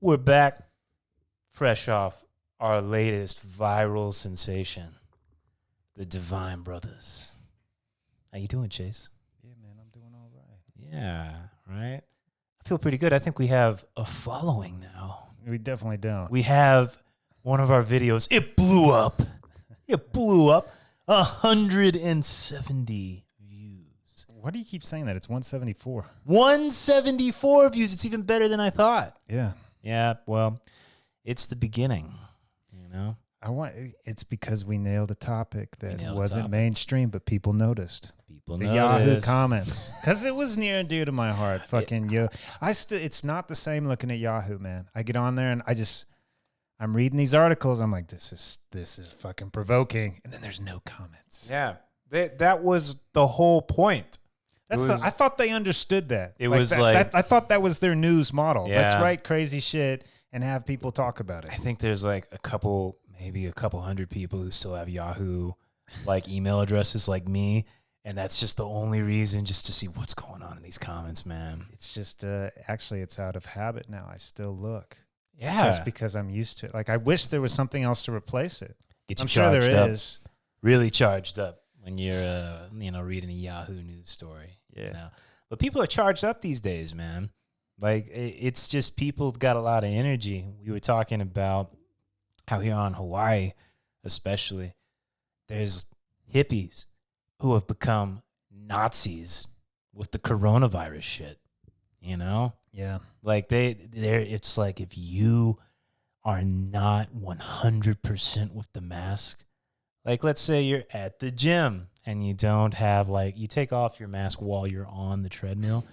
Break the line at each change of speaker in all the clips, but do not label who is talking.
We're back, fresh off our latest viral sensation, the DivineBrothers. How you doing, Chase?
Yeah, man, I'm doing all right.
Yeah, right? I feel pretty good. I think we have a following now.
We definitely don't.
We have one of our videos. It blew up. It blew up. 170 views.
Why do you keep saying that? It's 174.
174 views. It's even better than I thought.
Yeah.
Yeah, well, it's the beginning, you know?
It's because we nailed a topic that
nailed a
wasn't
topic.
mainstream, but people noticed.
People
The
noticed.
Yahoo comments. Because it was near and dear to my heart. Fucking yo. It's not the same looking at Yahoo, man. I get on there and I'm reading these articles. I'm like, this is fucking provoking. And then there's no comments.
Yeah, that was the whole point.
I thought they understood that.
It was like
I thought that was their news model.
Yeah.
Let's write crazy shit and have people talk about it.
I think there's like maybe a couple hundred people who still have Yahoo like email addresses like me. And that's just the only reason, just to see what's going on in these comments, man.
It's just, actually, it's out of habit now. I still look.
Yeah.
Just because I'm used to it. Like, I wish there was something else to replace it.
Get you
I'm sure
charged
there
up.
is.
Really charged up when you're, reading a Yahoo news story.
Yeah.
You know? But people are charged up these days, man. Like, it's just people have got a lot of energy. We were talking about how here on Hawaii, especially, there's hippies who have become Nazis with the coronavirus shit, you know?
Yeah.
Like, it's like if you are not 100% with the mask, like, let's say you're at the gym and you don't have, like, you take off your mask while you're on the treadmill,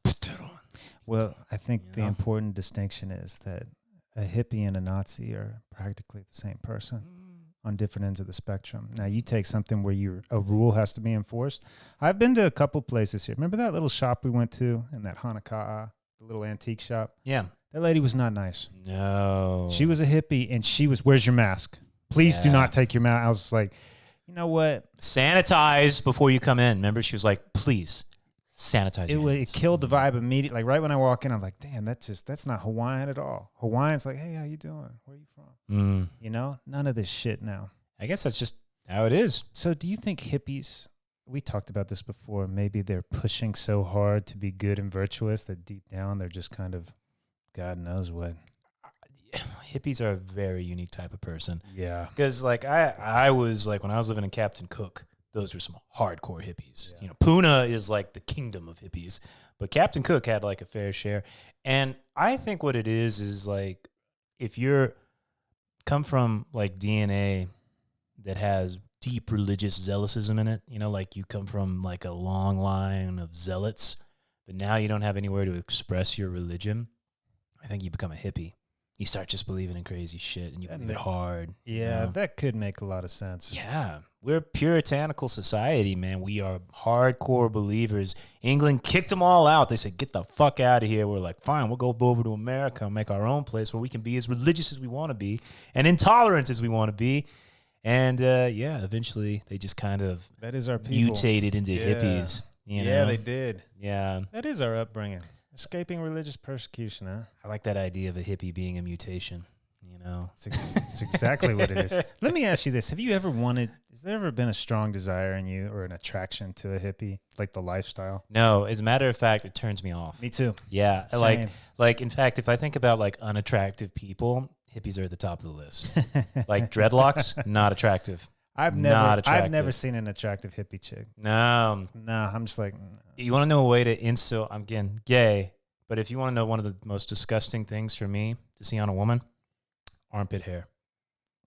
put that on.
Well, I think
You
the
know?
important distinction is that a hippie and a Nazi are practically the same person on different ends of the spectrum. Now, you take something where a rule has to be enforced. I've been to a couple places here. Remember that little shop we went to in that Hanaka'a, the little antique shop?
Yeah.
That lady was not nice.
No.
She was a hippie, and she was, where's your mask? Please do
Yeah.
not take your mask. I was like, you know what?
Sanitize before you come in. Remember, she was like, please sanitize your
It
hands.
killed the vibe immediately. Like right when I walk in, I'm like, damn, that's not Hawaiian at all. Hawaiian's like, hey, how you doing? Where you from? You know, none of this shit now.
I guess that's just how it is.
So do you think hippies, we talked about this before, maybe they're pushing so hard to be good and virtuous that deep down they're just kind of, God knows what.
Hippies are a very unique type of person.
Yeah.
Because, like, I was, like, when I was living in Captain Cook, those were some hardcore hippies.
Yeah.
You know, Puna is, like, the kingdom of hippies. But Captain Cook had, like, a fair share. And I think what it is, like, if you're come from, like, DNA that has deep religious zealotism in it, you know, like, you come from, like, a long line of zealots, but now you don't have anywhere to express your religion, I think you become a hippie. You start just believing in crazy shit, and you believe it hard.
Yeah,
you know?
that could make a lot of sense.
Yeah, we're a puritanical society, man. We are hardcore believers. England kicked them all out. They said, get the fuck out of here. We're like, fine, we'll go over to America and make our own place where we can be as religious as we want to be and intolerant as we want to be. And, eventually they just kind of
That is our people.
mutated into hippies. You know?
they did.
Yeah.
That is our upbringing. Escaping religious persecution, huh?
I like that idea of a hippie being a mutation, you know?
It's exactly what it is. Let me ask you this. Has there ever been a strong desire in you or an attraction to a hippie, like the lifestyle?
No, as a matter of fact, it turns me off.
Me too.
Yeah.
Same.
Like, in fact, if I think about, like, unattractive people, hippies are at the top of the list. Like, dreadlocks, not attractive.
I've never seen an attractive hippie chick.
No.
No, I'm just like,
You want to know a way to I'm again gay, but if you want to know one of the most disgusting things for me to see on a woman, armpit hair.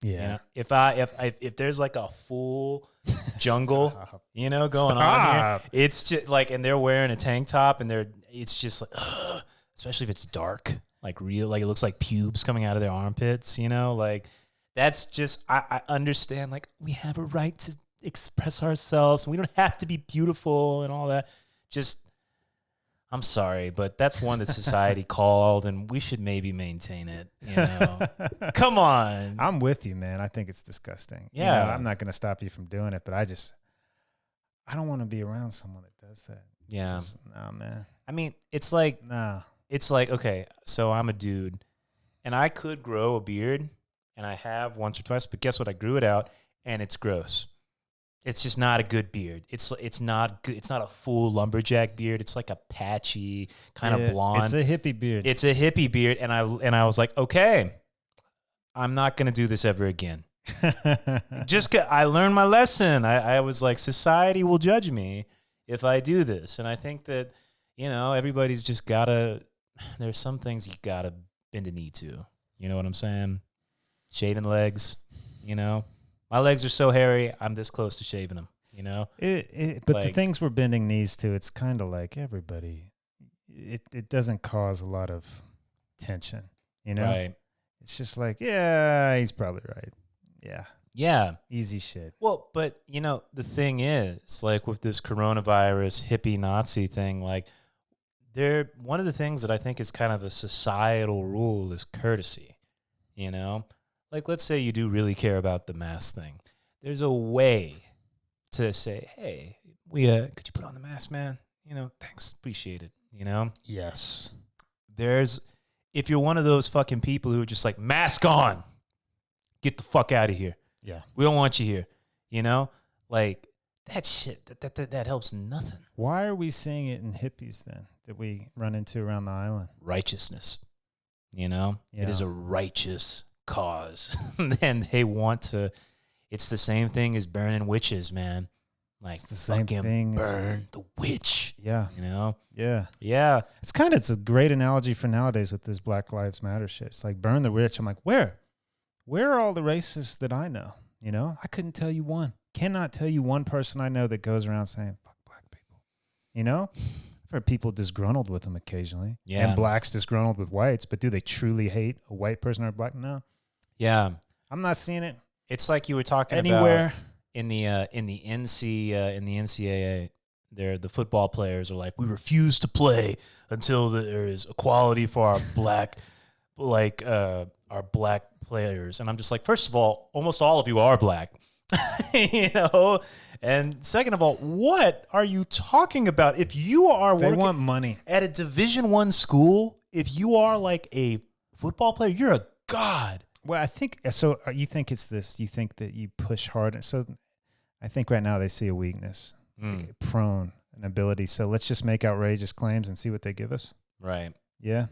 yeah.
You know? If there's like a full jungle, going on here, it's just like, and they're wearing a tank top, and it's just like, ugh, especially if it's dark, like real, like it looks like pubes coming out of their armpits, like that's just, I understand, like, we have a right to express ourselves. We don't have to be beautiful and all that. Just, I'm sorry, but that's one that society called, and we should maybe maintain it, Come on.
I'm with you, man. I think it's disgusting.
Yeah.
I'm not going to stop you from doing it, but I don't want to be around someone that does that.
Yeah.
No, man.
I mean, it's like,
No.
okay, so I'm a dude, And I could grow a beard, and I have once or twice, but guess what? I grew it out, and it's gross. It's just not a good beard. It's not good. It's not a full lumberjack beard. It's like a patchy kind of blonde.
It's a hippie beard.
It's a hippie beard, and I was like, okay, I'm not gonna do this ever again. I learned my lesson. I was like, society will judge me if I do this, and I think that everybody's just gotta. There's some things you gotta bend a knee to. You know what I'm saying? Shaving legs. My legs are so hairy, I'm this close to shaving them,
But the things we're bending knees to, it's kind of like everybody. It doesn't cause a lot of tension,
Right.
It's just like, yeah, he's probably right. Yeah.
Yeah.
Easy shit.
Well, but, the thing is, like with this coronavirus hippie Nazi thing, like one of the things that I think is kind of a societal rule is courtesy, Like, let's say you do really care about the mask thing. There's a way to say, hey, could you put on the mask, man? Thanks, appreciate it,
Yes.
If you're one of those fucking people who are just like, mask on, get the fuck out of here.
Yeah.
We don't want you here, Like, that shit, that helps nothing.
Why are we seeing it in hippies then that we run into around the island?
Righteousness,
Yeah.
It is a righteous cause. And they want to, it's the same thing as burning witches, man. Like,
it's the same thing.
Burn the witch.
Yeah. Yeah.
Yeah.
It's a great analogy for nowadays with this Black Lives Matter shit. It's like burn the witch. I'm like, where are all the racists that I know? I couldn't tell you one. Cannot tell you one person I know that goes around saying, fuck black people. I've heard people disgruntled with them occasionally.
Yeah.
And blacks disgruntled with whites, but do they truly hate a white person or a black? No.
Yeah.
I'm not seeing it.
It's like you were talking
anywhere.
About in the NCAA. The football players are like, we refuse to play until there is equality for our black, our black players. And I'm just like, first of all, almost all of you are black, And second of all, what are you talking about? If you are
they want money
at a Division I school, if you are like a football player, you're a god.
Well, I think so. You think it's this? You think that you push hard? So, I think right now they see a weakness, like prone, an ability. So let's just make outrageous claims and see what they give us.
Right.
Yeah.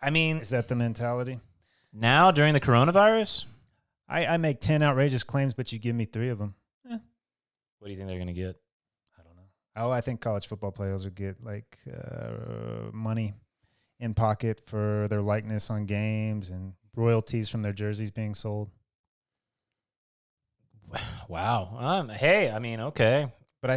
I mean,
is that the mentality?
Now during the coronavirus,
I make 10 outrageous claims, but you give me 3 of them.
What do you think they're gonna get?
I don't know. Oh, I think college football players would get like money in pocket for their likeness on games and royalties from their jerseys being sold.
Wow. Hey, I mean, okay.
But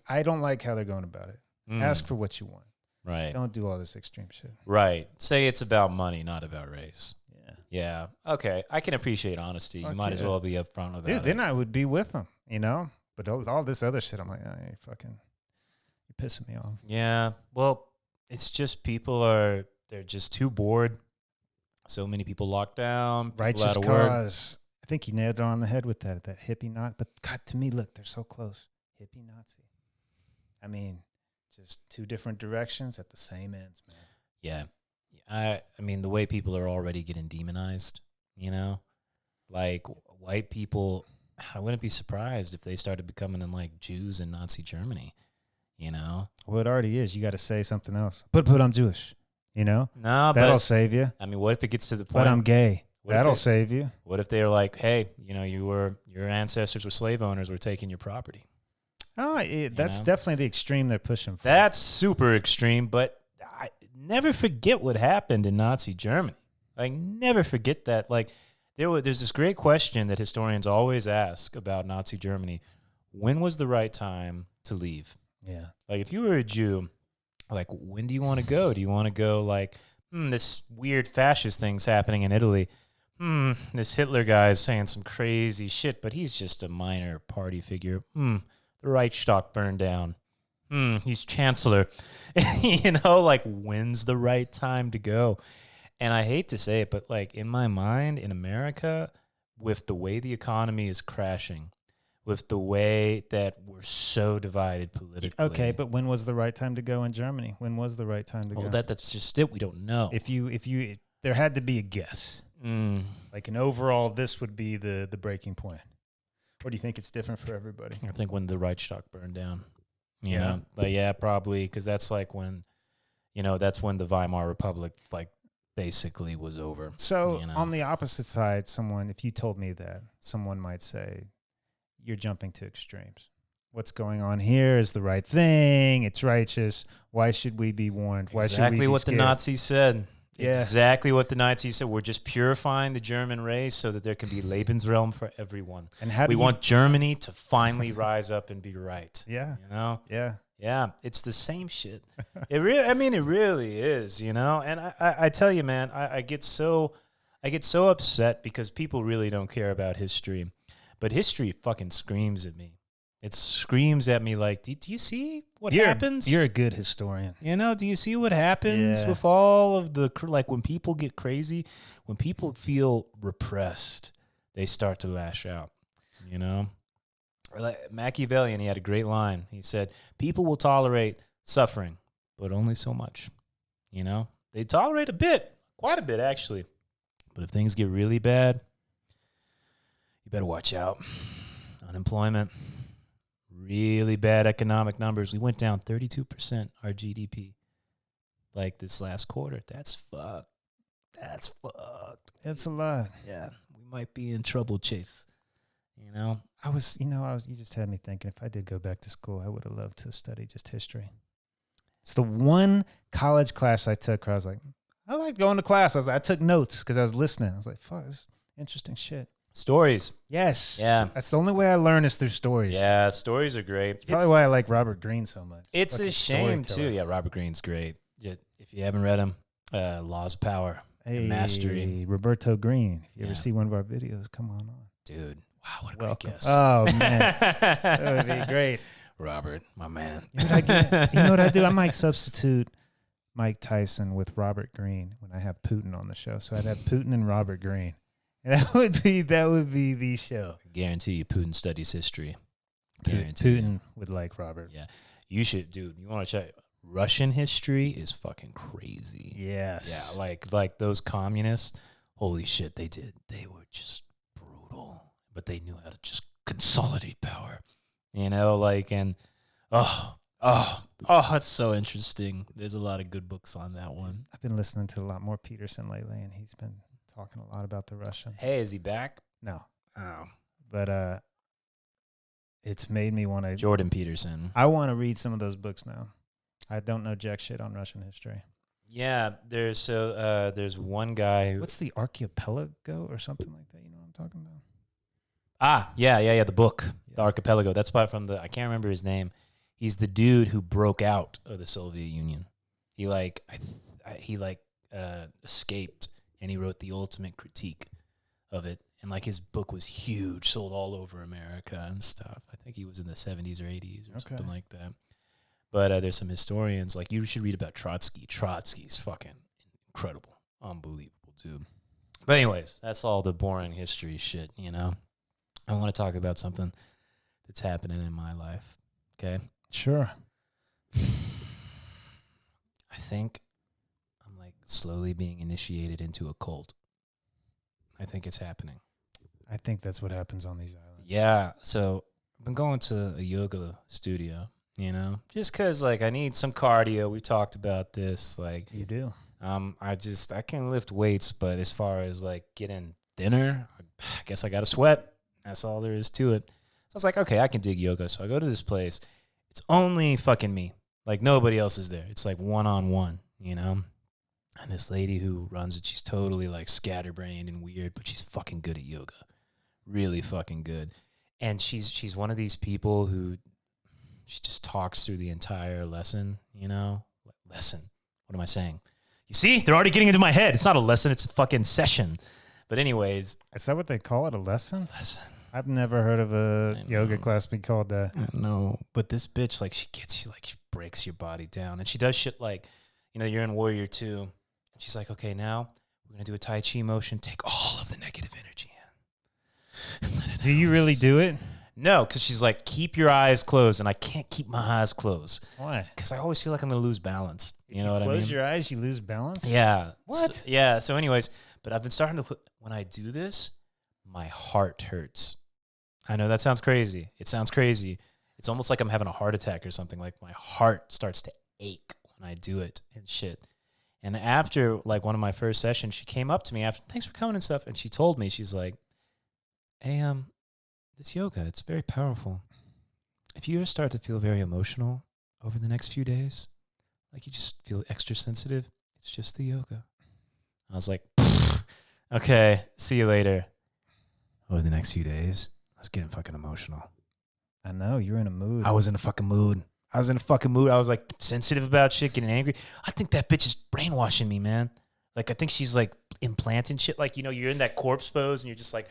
I don't like how they're going about it. Ask for what you want.
Right.
Don't do all this extreme shit.
Right. Say it's about money, not about race.
Yeah.
Yeah. Okay. I can appreciate honesty. You might as well be upfront about it.
Then I would be with them, But all this other shit, I'm like, you're pissing me off.
Yeah. Well, it's just they're just too bored. So many people locked down.
Righteous cause. I think you nailed it on the head with that hippie Nazi. But God, to me, look, they're so close. Hippie Nazi. I mean, just 2 different directions at the same ends, man.
Yeah. I mean, the way people are already getting demonized, like white people, I wouldn't be surprised if they started becoming like Jews in Nazi Germany,
Well, it already is. You got to say something else. But I'm Jewish,
No,
that'll save you.
I mean, what if it gets to the point?
But I'm gay. That'll save you.
What if they're like, hey, your ancestors were slave owners, we're taking your property?
Oh, that's definitely the extreme they're pushing for.
That's super extreme, but I never forget what happened in Nazi Germany. Like, never forget that. Like, there's this great question that historians always ask about Nazi Germany. When was the right time to leave?
Yeah.
Like, if you were a Jew, like, when do you want to go? Do you want to go like, this weird fascist thing's happening in Italy? This Hitler guy's saying some crazy shit, but he's just a minor party figure. The Reichstag burned down. He's chancellor. Like, when's the right time to go? And I hate to say it, but like in my mind, in America, with the way the economy is crashing, with the way that we're so divided politically.
Okay, but when was the right time to go in Germany? When was the right time to go?
Well, that's just it. We don't know.
If you there had to be a guess. Like an overall, this would be the breaking point. Or do you think it's different for everybody?
I think when the Reichstag burned down. You
Yeah.
know? But yeah, probably, because that's like when, that's when the Weimar Republic, like, basically was over.
So on the opposite side, if you told me that, someone might say, you're jumping to extremes. What's going on here is the right thing. It's righteous. Why should we be warned? Why should we be
Exactly what
scared?
the Nazis said.
Yeah.
Exactly what the Nazis said. We're just purifying the German race so that there can be Lebensraum for everyone.
And how
we want Germany to finally rise up and be right.
Yeah.
Yeah. Yeah. It's the same shit. It really is, And I tell you, man, I get so upset because people really don't care about history. But history fucking screams at me. It screams at me like, do you see what happens?
You're a good historian.
Do you see what happens with all of the, like when people get crazy, when people feel repressed, they start to lash out, Like Machiavellian, he had a great line. He said, people will tolerate suffering, but only so much, They tolerate a bit, quite a bit actually. But if things get really bad, you better watch out. Unemployment. Really bad economic numbers. We went down 32% our GDP like this last quarter. That's fucked.
It's a lot.
Yeah. We might be in trouble, Chase.
You just had me thinking if I did go back to school, I would have loved to study just history. It's the one college class I took where I was like, I like going to class. I took notes because I was listening. I was like, fuck, this is interesting shit.
Stories.
Yes.
Yeah.
That's the only way I learn is through stories.
Yeah, stories are great.
It's probably why I like Robert Greene so much.
It's a shame, too. Yeah, Robert Greene's great. If you haven't read him, Laws of Power and Mastery.
Roberto Greene. If you ever see one of our videos, come on.
Dude. Wow, what a great guess.
Oh, man. That would be great.
Robert, my man.
You know what I do? I might substitute Mike Tyson with Robert Greene when I have Putin on the show. So I'd have Putin and Robert Greene. That would be the show.
I guarantee you Putin studies history.
Putin would like Robert.
Yeah. You should, dude. You want to check? Russian history is fucking crazy.
Yes.
Yeah, like those communists, holy shit, they were just brutal. But they knew how to just consolidate power. That's so interesting. There's a lot of good books on that one.
I've been listening to a lot more Peterson lately, and he's been talking a lot about the Russians.
Hey, is he back?
No.
Oh.
But it's made me want to...
Jordan Peterson.
I want to read some of those books now. I don't know jack shit on Russian history.
Yeah, there's one guy...
What's the Archipelago or something like that? You know what I'm talking about?
The book, The Archipelago. That's from I can't remember his name. He's the dude who broke out of the Soviet Union. He escaped, and he wrote the ultimate critique of it. And his book was huge, sold all over America and stuff. I think he was in the 70s or 80s or something like that. But there's some historians, you should read about Trotsky. Trotsky's fucking incredible, unbelievable dude. But anyways, that's all the boring history shit, I want to talk about something that's happening in my life, okay?
Sure.
I think I'm slowly being initiated into a cult. I think it's happening.
I think that's what happens on these islands.
Yeah, so I've been going to a yoga studio, just because I need some cardio. We talked about this.
You do.
I can lift weights, but as far as getting thinner, I guess I got to sweat. That's all there is to it. So I was like, okay, I can dig yoga. So I go to this place. It's only fucking me. Nobody else is there. It's one-on-one, And this lady who runs it, she's totally scatterbrained and weird, but she's fucking good at yoga. Really fucking good. And she's one of these people who she just talks through the entire lesson, Lesson. What am I saying? You see? They're already getting into my head. It's not a lesson. It's a fucking session. But anyways.
Is that what they call it, a lesson?
Lesson.
I've never heard of a yoga class being called that.
I know. But this bitch, she gets you, she breaks your body down. And she does shit you're in Warrior 2. And she's like, okay, now we're going to do a Tai Chi motion. Take all of the negative energy in.
Do you really do it?
No, because she's like, keep your eyes closed. And I can't keep my eyes closed.
Why?
Because I always feel like I'm going to lose balance.
You know what I mean? If you close your eyes, you lose balance?
Yeah.
What?
So anyways, But I've been starting to, when I do this, my heart hurts. I know that sounds crazy. It sounds crazy. It's almost like I'm having a heart attack or something. Like my heart starts to ache when I do it and shit. And after like one of my first sessions, she came up to me after, thanks for coming and stuff. And she told me, she's like, hey, this yoga, it's very powerful. If you start to feel very emotional over the next few days, like you just feel extra sensitive, it's just the yoga. I was like, okay, see you later. Over the next few days, I was getting fucking emotional.
I know, you're in a mood.
I was in a fucking mood. I was like sensitive about shit, getting angry. I think that bitch is brainwashing me, man. Like, I think she's like implanting shit. Like, you know, you're in that corpse pose and you're just like,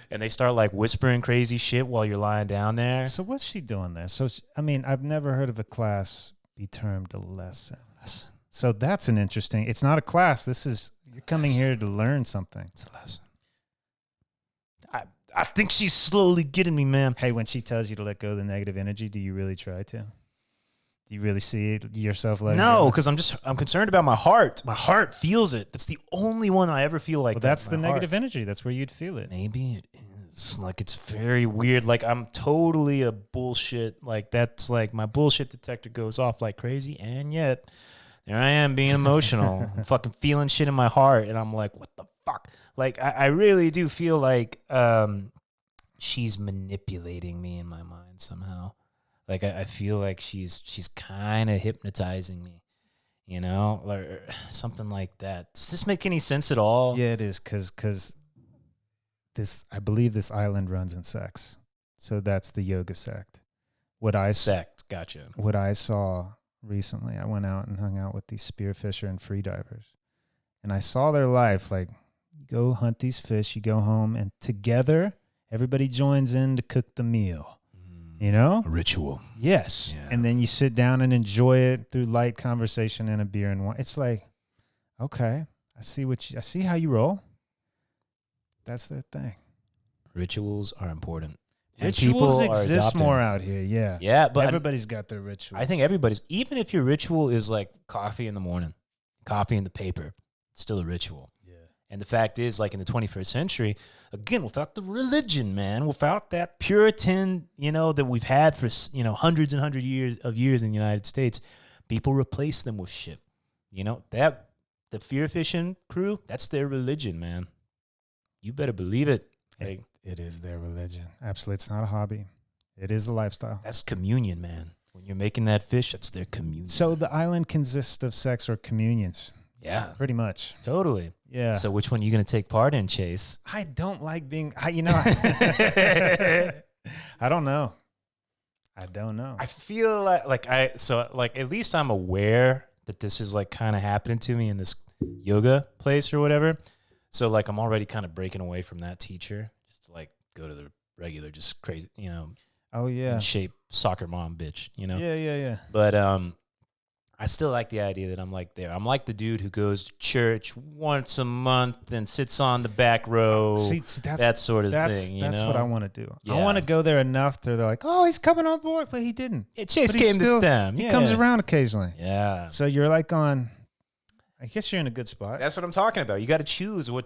and they start like whispering crazy shit while you're lying down there.
So what's she doing there? So, I mean, I've never heard of a class be termed a lesson. So that's an interesting, it's not a class. This is, you're coming here to learn something.
It's a lesson. I think she's slowly getting me, man.
Hey, when she tells you to let go of the negative energy, do you really try to? Do you really see it yourself letting
No,
go?
because I'm concerned about my heart. My heart feels it. That's the only one I ever feel like.
Well, that's the negative energy. That's where you'd feel it.
Maybe it is. Like, it's very weird. Like, I'm totally a bullshit. Like, that's like my bullshit detector goes off like crazy. And yet, there I am being emotional. I'm fucking feeling shit in my heart. And I'm like, what the fuck? Like, I really do feel like she's manipulating me in my mind somehow. Like, I feel like she's kind of hypnotizing me, you know, or something like that. Does this make any sense at all?
Yeah, it is, because this, I believe this island runs in sects. So that's the yoga sect.
Gotcha.
What I saw recently, I went out and hung out with these spearfisher and freedivers. And I saw their life. Like, you go hunt these fish, you go home, and together, everybody joins in to cook the meal. You know?
A ritual.
Yes.
Yeah.
And then you sit down and enjoy it through light conversation and a beer and wine. It's like, okay, I see how you roll. That's their thing.
Rituals are important. And
Rituals exist more out here, yeah.
Yeah, but
everybody's got their rituals.
I think everybody's, even if your ritual is like coffee in the morning, coffee in the paper, it's still a ritual. Yeah. And the fact is, like in the 21st century, again, without the religion, man, without that Puritan, you know, that we've had for, you know, hundreds and hundreds of years in the United States, people replace them with shit. You know, that the fear fishing crew, that's their religion, man. You better believe it. Like,
it is their religion. Absolutely. It's not a hobby. It is a lifestyle.
That's communion, man. When you're making that fish, that's their communion.
So the island consists of sects or communions.
Yeah.
Pretty much.
Totally.
Yeah.
So which one are you going to take part in, Chase?
I don't like being, you know, I don't know. I don't know.
I feel like at least I'm aware that this is like kind of happening to me in this yoga place or whatever. So like I'm already kind of breaking away from that teacher just to like go to the regular, just crazy, you know.
Oh yeah.
In shape soccer mom bitch, you know.
Yeah.
But I still like the idea that I'm like there. I'm like the dude who goes to church once a month and sits on the back row.
See,
that sort of thing.
That's
know?
what I want to do.
Yeah.
I want to go there enough that they're like, oh, he's coming on board, but he didn't.
Yeah, Chase
but
came to STEM.
He comes around occasionally.
Yeah.
So you're like on. I guess you're in a good spot.
That's what I'm talking about. You got to choose what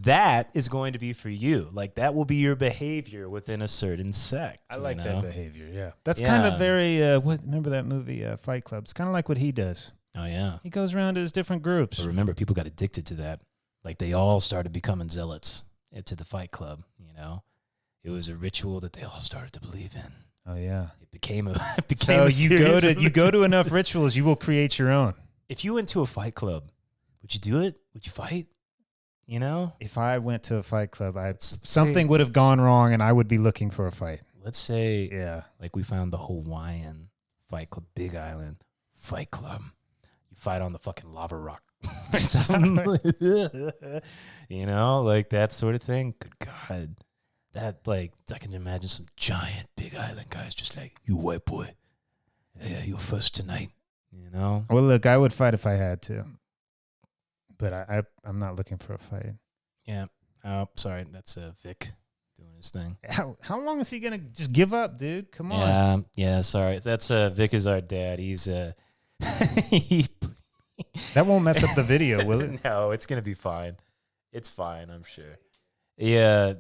that is going to be for you. Like that will be your behavior within a certain sect.
I like that behavior. Yeah, that's
Yeah.
kind of very. Remember that movie Fight Club? It's kind of like what he does.
Oh yeah.
He goes around to his different groups.
But remember, people got addicted to that. Like they all started becoming zealots to the Fight Club. You know, it was a ritual that they all started to believe in.
Oh yeah.
It became a.
So you go to enough rituals, you will create your own.
If you went to a fight club, would you do it? Would you fight? You know?
If I went to a fight club, something would have gone wrong and I would be looking for a fight.
Let's say,
yeah,
like we found the Hawaiian fight club, Big Island fight club. You fight on the fucking lava rock. You know, like that sort of thing. Good God. That, like, I can imagine some giant Big Island guys just like, you white boy. Yeah, you're first tonight. You know?
Well, look, I would fight if I had to. But I'm not looking for a fight.
Yeah. Oh, sorry. That's Vic doing his thing.
How long is he going to just give up, dude? Come on.
Yeah, sorry. That's Vic is our dad. He's
That won't mess up the video, will it?
No, it's going to be fine. It's fine, I'm sure. Yeah,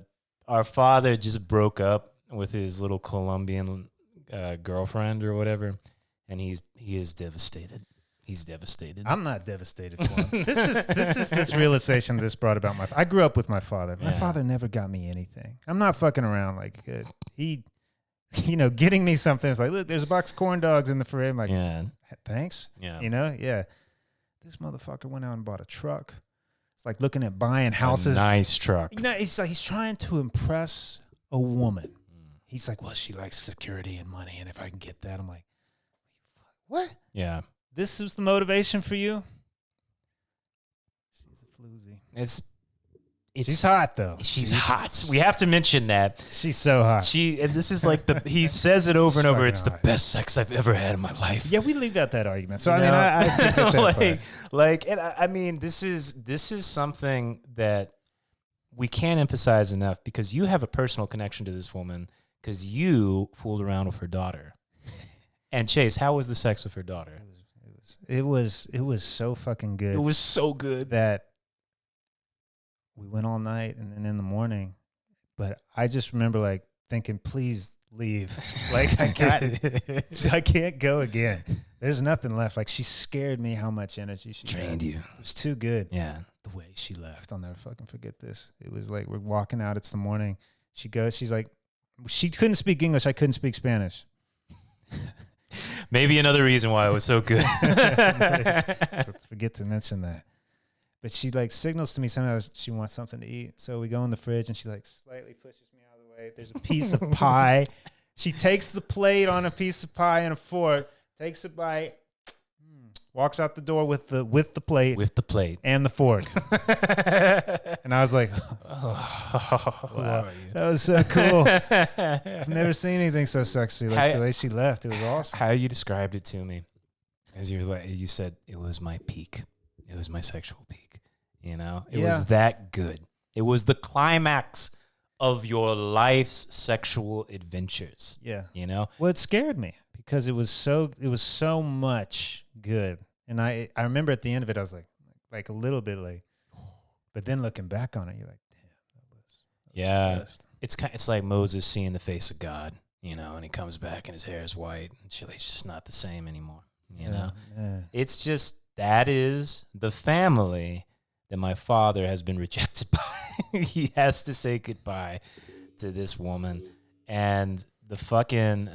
our father just broke up with his little Colombian girlfriend or whatever, and he is devastated. He's devastated.
I'm not devastated for him. This is this realization this brought about I grew up with my father. My father never got me anything. I'm not fucking around. Like he, getting me something. It's like, look, there's a box of corn dogs in the fridge. I'm like, thanks.
Yeah.
This motherfucker went out and bought a truck. It's like looking at buying houses.
A nice truck.
It's like he's trying to impress a woman. He's like, well, she likes security and money, and if I can get that, I'm like, what?
Yeah.
This is the motivation for you? She's a floozy. She's hot though.
She's hot. We have to mention that.
She's so hot.
And this is like he says it over and over. It's the best sex I've ever had in my life.
Yeah, we leave out that argument. So I think that
I mean, this is something that we can't emphasize enough because you have a personal connection to this woman because you fooled around with her daughter. And Chase, how was the sex with her daughter?
It was so fucking good.
It was so good
that we went all night and then in the morning. But I just remember like thinking, please leave. Like I can't go again. There's nothing left. Like she scared me how much energy she
drained you.
It was too good.
Yeah.
The way she left, I'll never fucking forget this. It was like we're walking out. It's the morning. She goes. She's like, she couldn't speak English. I couldn't speak Spanish.
Maybe another reason why it was so good.
Let's forget to mention that. But she like signals to me somehow she wants something to eat. So we go in the fridge and she like slightly pushes me out of the way. There's a piece of pie. She takes the plate on a piece of pie and a fork, takes a bite, walks out the door with the plate.
With the plate.
And the fork. And I was like, wow, that was so cool. I've never seen anything so sexy. Like the way she left, it was awesome.
How you described it to me, as you said, it was my peak. It was my sexual peak. It was that good. It was the climax of your life's sexual adventures.
Yeah.
Well,
it scared me because it was so much good. And I remember at the end of it, I was like a little bit like, but then looking back on it, you're like, damn, that was
it's like Moses seeing the face of God, and he comes back and his hair is white and he's just not the same anymore. It's just, that is the family that my father has been rejected by. He has to say goodbye to this woman and the fucking,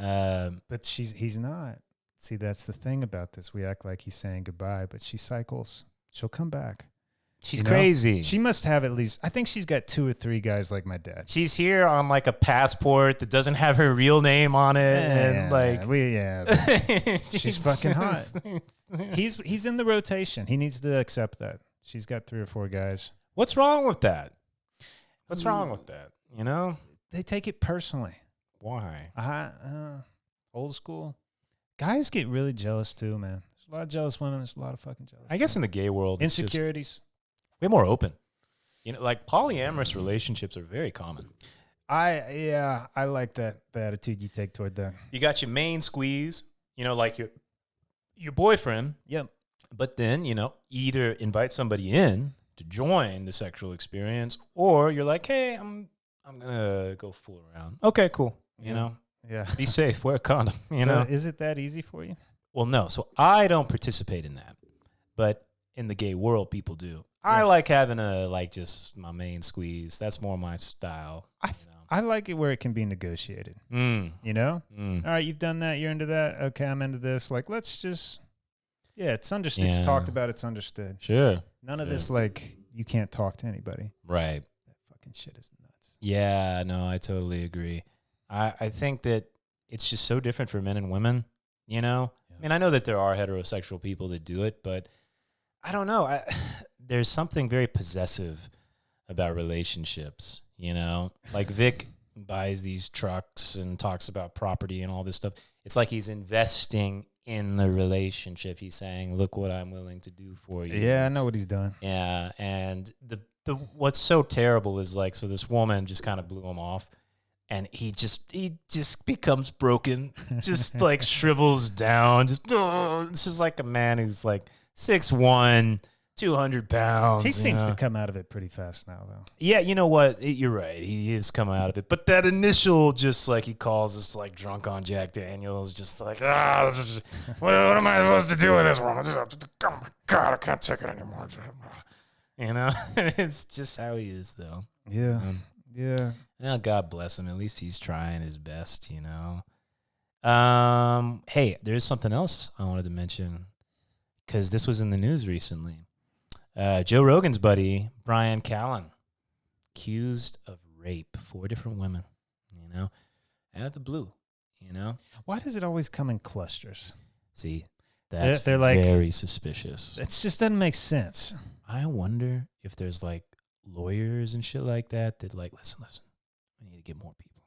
but he's not. See, that's the thing about this. We act like he's saying goodbye, but she cycles. She'll come back.
She's crazy.
She must have at least, I think she's got 2 or 3 guys like my dad.
She's here on like a passport that doesn't have her real name on it.
She's fucking hot. He's in the rotation. He needs to accept that. She's got 3 or 4 guys.
What's wrong with that? What's wrong with that?
They take it personally.
Why?
Old school. Guys get really jealous too, man. There's a lot of jealous women. There's a lot of fucking jealous.
I guess in the gay world,
insecurities.
Way more open. Like polyamorous relationships are very common.
I like the attitude you take toward that.
You got your main squeeze, like your boyfriend.
Yep.
But then, either invite somebody in to join the sexual experience, or you're like, hey, I'm gonna go fool around. Okay, cool.
Yeah.
Be safe. Wear a condom.
So is it that easy for you?
Well, no. So I don't participate in that, but in the gay world, people do. Yeah. I like having just my main squeeze. That's more my style.
I like it where it can be negotiated. All right, you've done that. You're into that. Okay, I'm into this. Like, let's just, it's understood. It's talked about. It's understood.
Sure.
None of this like you can't talk to anybody.
Right.
That fucking shit is nuts.
Yeah. No, I totally agree. I think that it's just so different for men and women. I mean, I know that there are heterosexual people that do it, but I don't know. There's something very possessive about relationships, Like Vic buys these trucks and talks about property and all this stuff. It's like he's investing in the relationship. He's saying, look what I'm willing to do for you.
Yeah, I know what he's done.
Yeah, and the what's so terrible is so this woman just kind of blew him off. And he just becomes broken, just shrivels down. This is like a man who's 6'1", 200 pounds.
He seems to come out of it pretty fast now, though.
Yeah, you know what? You're right. He is coming out of it. But that initial, just like he calls us like drunk on Jack Daniels, just like, what am I supposed to do with this one? Oh my God, I can't take it anymore. You know, it's just how he is, though.
Yeah. Yeah.
Well, God bless him. At least he's trying his best, you know. Hey, there's something else I wanted to mention because this was in the news recently. Joe Rogan's buddy, Bryan Callan, accused of rape, 4 different women, you know, out of the blue, you know.
Why does it always come in clusters?
See, that's
they're like,
very suspicious.
It just doesn't make sense.
I wonder if there's like lawyers and shit like that like, listen, we need to get more people.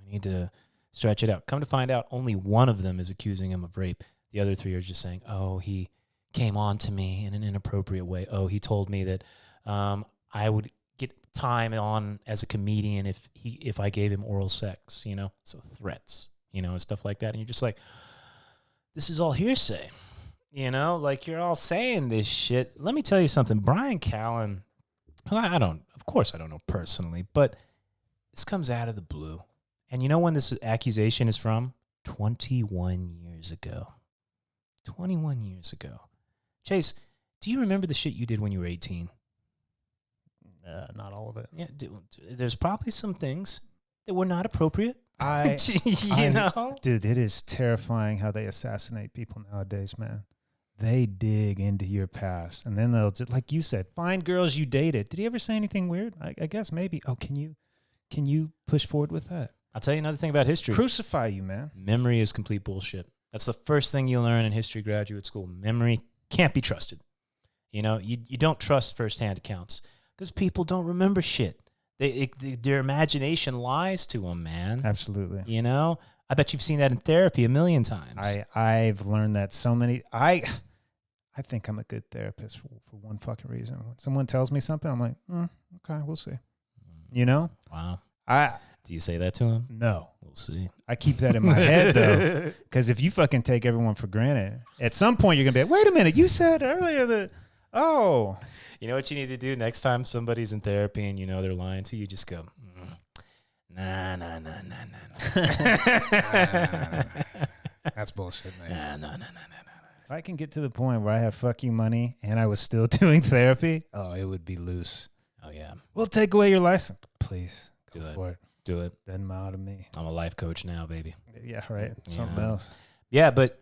We need to stretch it out. Come to find out, only one of them is accusing him of rape. The other 3 are just saying, oh, he came on to me in an inappropriate way. Oh, he told me that I would get time on as a comedian if I gave him oral sex, you know? So threats, you know, and stuff like that. And you're just like, this is all hearsay, you know? Like, you're all saying this shit. Let me tell you something. Bryan Callan, who of course I don't know personally, but this comes out of the blue. And you know when this accusation is from? 21 years ago. 21 years ago. Chase, do you remember the shit you did when you were 18?
Not all of it.
Yeah, there's probably some things that were not appropriate.
You
know?
Dude, it is terrifying how they assassinate people nowadays, man. They dig into your past, and then they'll just, like you said, find girls you dated. Did he ever say anything weird? I guess maybe. Oh, can you push forward with that?
I'll tell you another thing about history.
Crucify you, man.
Memory is complete bullshit. That's the first thing you learn in history graduate school. Memory can't be trusted. You know, you don't trust firsthand accounts because people don't remember shit. Their imagination lies to them, man.
Absolutely.
You know, I bet you've seen that in therapy a million times.
I've learned that so many. I think I'm a good therapist for one fucking reason. When someone tells me something, I'm like, okay, we'll see. You know?
Wow. Do you say that to him?
No.
We'll see.
I keep that in my head, though, because if you fucking take everyone for granted, at some point you're going to be like, wait a minute, you said earlier that, oh.
You know what you need to do next time somebody's in therapy and you know they're lying to you? Just go, nah.
That's bullshit, man.
No.
If I can get to the point where I have fuck you money and I was still doing therapy, it would be loose.
Oh, yeah.
We'll take away your license. Please.
Do
go
it.
for it.
Do it.
Doesn't matter to me.
I'm a life coach now, baby.
Yeah, right. Something else.
Yeah, but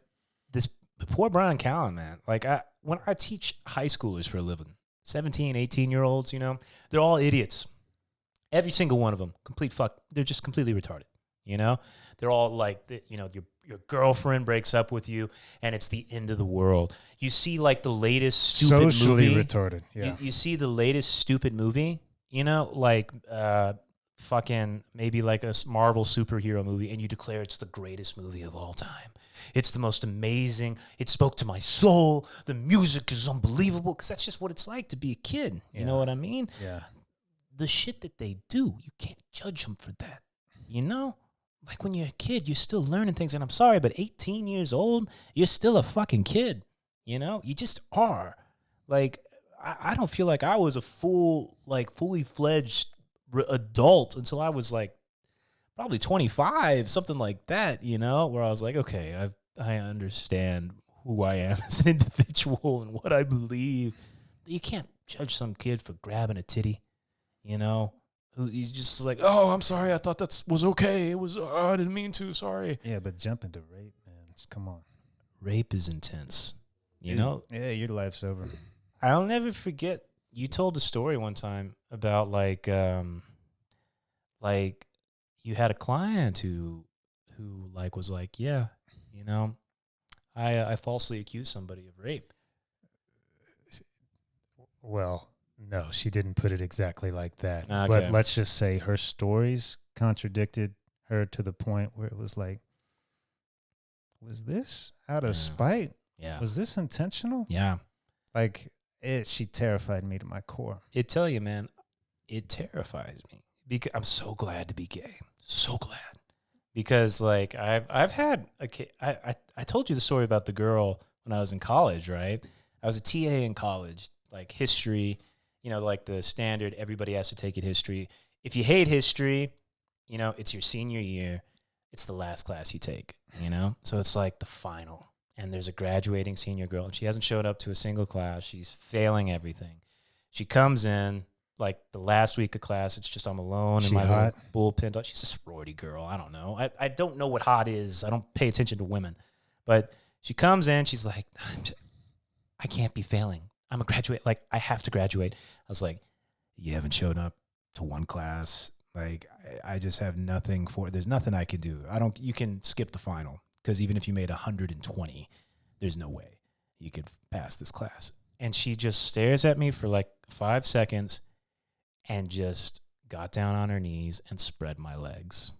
the poor Bryan Callan, man. Like, when I teach high schoolers for a living, 17, 18-year-olds, you know, they're all idiots. Every single one of them, they're just completely retarded, you know? They're all like, you know, your girlfriend breaks up with you, and it's the end of the world. You see, like, the latest stupid
Socially
movie.
retarded, yeah.
You see the latest stupid movie, you know, like fucking maybe like a Marvel superhero movie, and you declare it's the greatest movie of all time. It's the most amazing. It spoke to my soul. The music is unbelievable, because that's just what it's like to be a kid. You know what I mean?
Yeah.
The shit that they do, you can't judge them for that. You know? Like when you're a kid, you're still learning things. And I'm sorry, but 18 years old, you're still a fucking kid. You know? You just are. Like, I don't feel like I was a fully fledged adult until I was like probably 25, something like that, you know, where I was like, okay, I understand who I am as an individual and what I believe. But you can't judge some kid for grabbing a titty, you know, who he's just like, oh, I'm sorry, I thought that was okay. It was, I didn't mean to, sorry.
Yeah, but jump into rape, man. Come on.
Rape is intense, you know?
Yeah, your life's over.
I'll never forget, you told a story one time about like you had a client who like was like, yeah, you know, I falsely accused somebody of rape.
Well, no, she didn't put it exactly like that.
Okay.
But let's just say her stories contradicted her to the point where it was like, was this out of spite?
Yeah.
Was this intentional?
Yeah.
Like, she terrified me to my core.
It tell you, man, it terrifies me because I'm so glad to be gay. So glad. Because like I've had I told you the story about the girl when I was in college, right? I was a TA in college like history, you know, like the standard, everybody has to take it history. If you hate history, you know, it's your senior year. It's the last class you take, you know? So it's like the final. And there's a graduating senior girl, and she hasn't showed up to a single class. She's failing everything. She comes in, like the last week of class, it's just I'm alone in my little bullpen. She's a sorority girl. I don't know. I don't know what hot is. I don't pay attention to women. But she comes in, she's like, I can't be failing. I'm a graduate. Like, I have to graduate. I was like, you haven't showed up to one class. Like, I just have nothing for it. There's nothing I can do. You can skip the final, because even if you made 120, there's no way you could pass this class. And she just stares at me for like 5 seconds and just got down on her knees and spread my legs,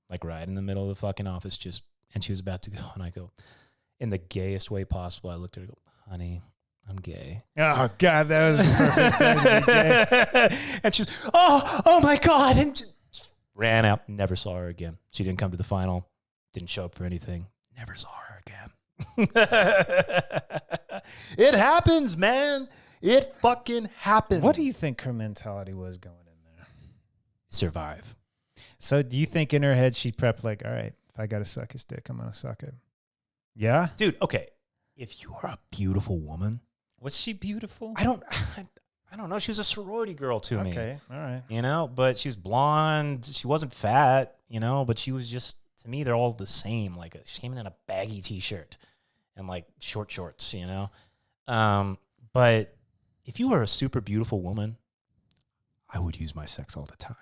like right in the middle of the fucking office. And she was about to go, and I go, in the gayest way possible, I looked at her and go, honey, I'm gay.
Oh, God, that was the perfect thing to be gay.
And she's, oh my God. And just ran out, never saw her again. She didn't come to the final, didn't show up for anything, never saw her again. It happens, man. It fucking happens.
What do you think her mentality was going in there?
Survive.
So do you think in her head she prepped like, all right, if I got to suck his dick, I'm going to suck it? Yeah?
Dude, okay. If you are a beautiful woman.
Was she beautiful?
I don't know. She was a sorority girl to me.
Okay, all right.
You know, but she was blonde. She wasn't fat, you know, but she was just, to me, they're all the same. Like, she came in a baggy T-shirt and, like, short shorts, you know. But if you were a super beautiful woman, I would use my sex all the time.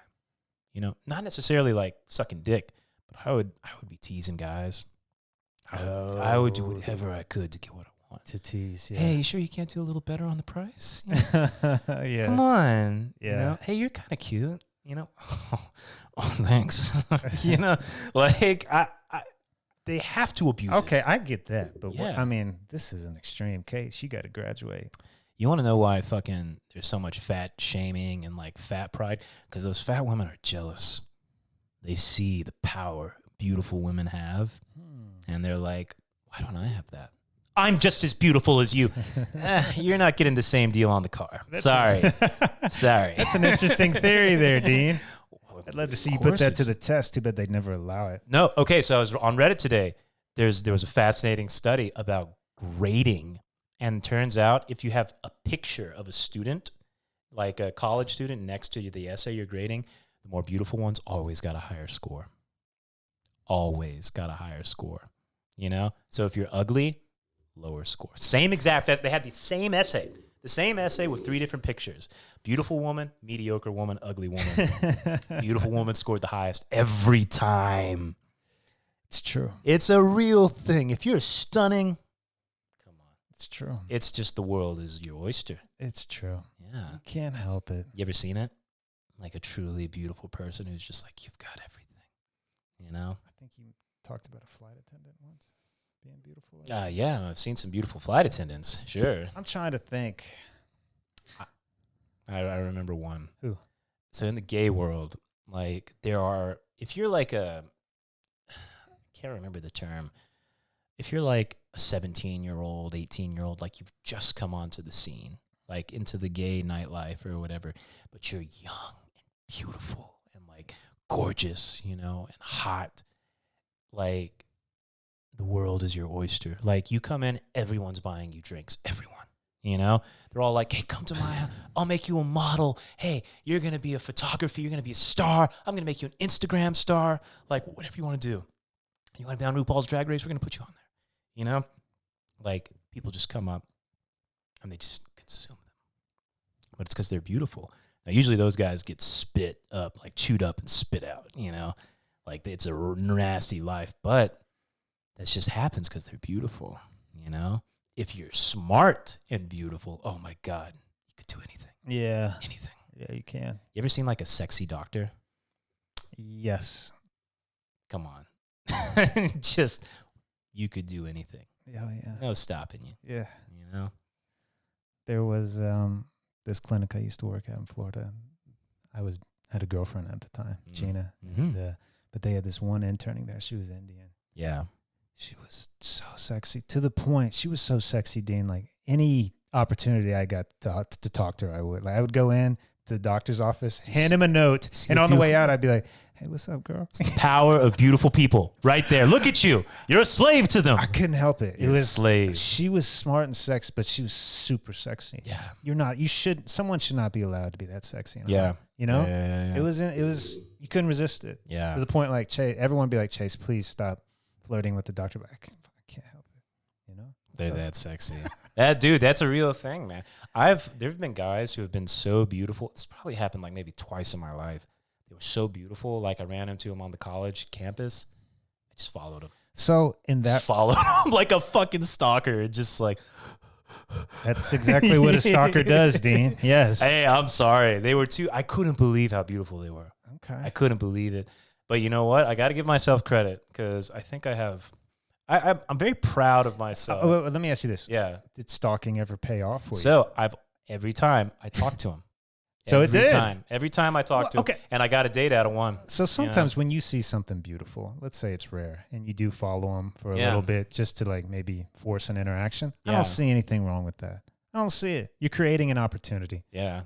You know, not necessarily, like, sucking dick, but I would be teasing guys. I would do whatever I could to get what I want.
To tease, yeah.
Hey, you sure you can't do a little better on the price?
Yeah.
Come on.
Yeah.
You know? Hey, you're kind of cute. You know? Oh, thanks. You know, like, they have to abuse it.
Okay, I get that. But,
Yeah.
I mean, this is an extreme case. She got to graduate.
You want to know why fucking there's so much fat shaming and, like, fat pride? Because those fat women are jealous. They see the power beautiful women have, and they're like, why don't I have that? I'm just as beautiful as you. You're not getting the same deal on the car. Sorry.
That's an interesting theory there, Dean. I'd love to see you put that to the test. Too bad they'd never allow it.
No. Okay, so I was on Reddit today. There was a fascinating study about grading, and turns out if you have a picture of a student, like a college student, next to the essay you're grading, the more beautiful ones always got a higher score. Always got a higher score. You know? So if you're ugly, lower score. Same exact, they had the same essay with 3 different pictures. Beautiful woman, mediocre woman, ugly woman. Beautiful woman scored the highest every time.
It's true.
It's a real thing. If you're stunning, come on.
It's true.
It's just the world is your oyster.
It's true.
Yeah.
You can't help it.
You ever seen it? Like a truly beautiful person who's just like, you've got everything. You know?
I think you talked about a flight attendant once being beautiful.
Yeah, I've seen some beautiful flight attendants. Sure.
I'm trying to think.
I remember one.
Who?
So in the gay world, like there are, if you're like I can't remember the term. If you're like a 17-year-old, 18-year-old, like you've just come onto the scene, like into the gay nightlife or whatever, but you're young and beautiful and like gorgeous, you know, and hot, like the world is your oyster. Like you come in, everyone's buying you drinks, everyone. You know, they're all like, hey, come to my house. I'll make you a model. Hey, you're going to be a photographer. You're going to be a star. I'm going to make you an Instagram star. Like, whatever you want to do. You want to be on RuPaul's Drag Race? We're going to put you on there. You know? Like, people just come up and they just consume them. But it's because they're beautiful. Now, usually those guys get spit up, like chewed up and spit out, you know? Like, it's a nasty life. But that just happens because they're beautiful, you know? If you're smart and beautiful, oh my God, you could do anything.
Yeah.
Anything.
Yeah, you can.
You ever seen like a sexy doctor?
Yes.
Come on. Just, you could do anything.
Yeah, yeah.
No stopping you.
Yeah.
You know?
There was this clinic I used to work at in Florida. I had a girlfriend at the time, Gina.
Mm-hmm.
And, but they had this one interning there. She was Indian.
Yeah.
She was so sexy to the point. She was so sexy, Dean. Like any opportunity I got to talk to her, I would. Like, I would go in to the doctor's office, hand him a note, and on the way out, I'd be like, "Hey, what's up, girl?"
It's the power of beautiful people, right there. Look at you. You're a slave to them.
I couldn't help it.
You're
It was
a slave.
She was smart and sexy, but she was super sexy.
Yeah.
You're not. You should. Someone should not be allowed to be that sexy.
Yeah.
You know.
Yeah.
It was. You couldn't resist it.
Yeah.
To the point, like, Chase, everyone would be like, "Chase, please stop flirting with the doctor." But I can't help it. You know.
They're that sexy. That's a real thing, man. There've been guys who have been so beautiful. It's probably happened like maybe twice in my life. They were so beautiful. Like I ran into them on the college campus. I just followed them.
So in that,
Followed them like a fucking stalker. Just like,
that's exactly what a stalker does, Dean. Yes.
hey, I'm sorry. They were I couldn't believe how beautiful they were.
Okay.
I couldn't believe it. But you know what? I got to give myself credit because I think I have. I'm very proud of myself.
Well, let me ask you this.
Yeah.
Did stalking ever pay off for you?
So every time I talk to him.
So it did.
Every time I talk to him.
Okay.
And I got a date out of one.
So sometimes when you see something beautiful, let's say it's rare, and you do follow them for a little bit just to like maybe force an interaction, I don't see anything wrong with that. I don't see it. You're creating an opportunity.
Yeah.